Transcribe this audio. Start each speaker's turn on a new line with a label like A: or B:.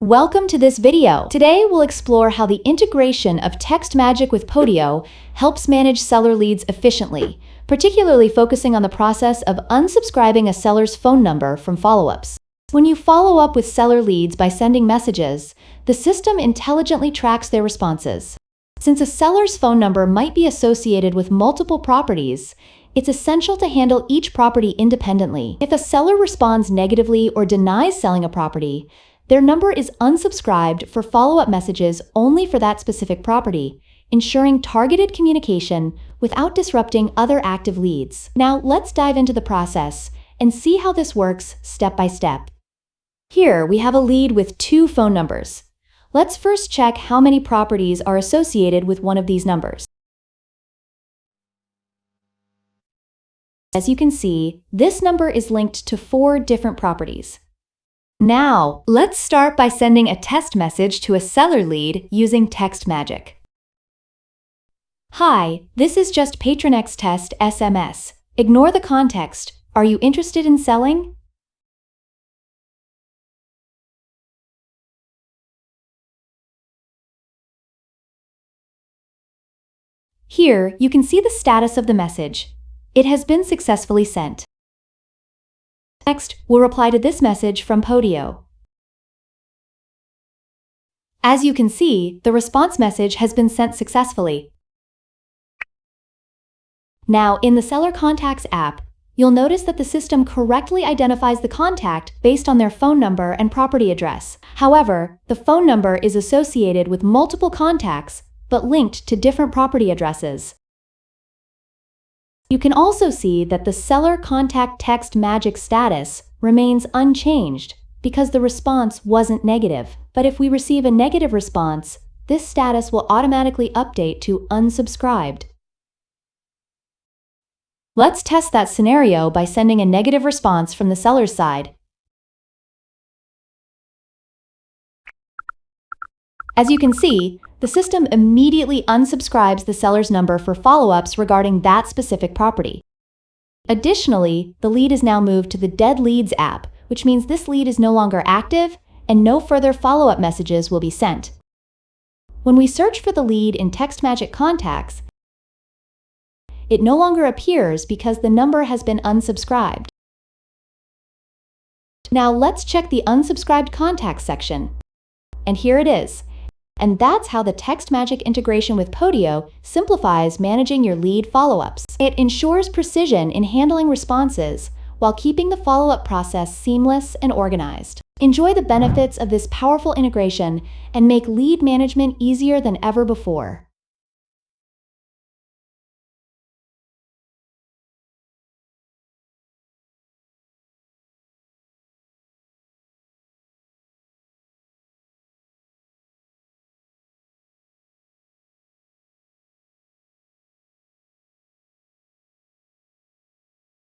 A: Welcome to this video. Today we'll explore how the integration of Text Magic with Podio helps manage seller leads efficiently, particularly focusing on the process of unsubscribing a seller's phone number from follow-ups. When you follow up with seller leads by sending messages, the system intelligently tracks their responses. Since a seller's phone number might be associated with multiple properties, it's essential to handle each property independently. If a seller responds negatively or denies selling a property, their number is unsubscribed for follow-up messages only for that specific property, ensuring targeted communication without disrupting other active leads. Now, let's dive into the process and see how this works step by step. Here, we have a lead with two phone numbers. Let's first check how many properties are associated with one of these numbers. As you can see, this number is linked to 4 different properties. Now, let's start by sending a test message to a seller lead using Text Magic. Hi, this is just PatronX Test SMS. Ignore the context. Are you interested in selling? Here, you can see the status of the message. It has been successfully sent. Next, we'll reply to this message from Podio. As you can see, the response message has been sent successfully. Now, in the Seller Contacts app, you'll notice that the system correctly identifies the contact based on their phone number and property address. However, the phone number is associated with multiple contacts, but linked to different property addresses. You can also see that the Seller Contact Text Magic status remains unchanged because the response wasn't negative. But if we receive a negative response, this status will automatically update to unsubscribed. Let's test that scenario by sending a negative response from the seller's side. As you can see, the system immediately unsubscribes the seller's number for follow-ups regarding that specific property. Additionally, the lead is now moved to the Dead Leads app, which means this lead is no longer active and no further follow-up messages will be sent. When we search for the lead in Text Magic Contacts, it no longer appears because the number has been unsubscribed. Now let's check the unsubscribed contacts section. And here it is. And that's how the Text Magic integration with Podio simplifies managing your lead follow-ups. It ensures precision in handling responses while keeping the follow-up process seamless and organized. Enjoy the benefits of this powerful integration and make lead management easier than ever before.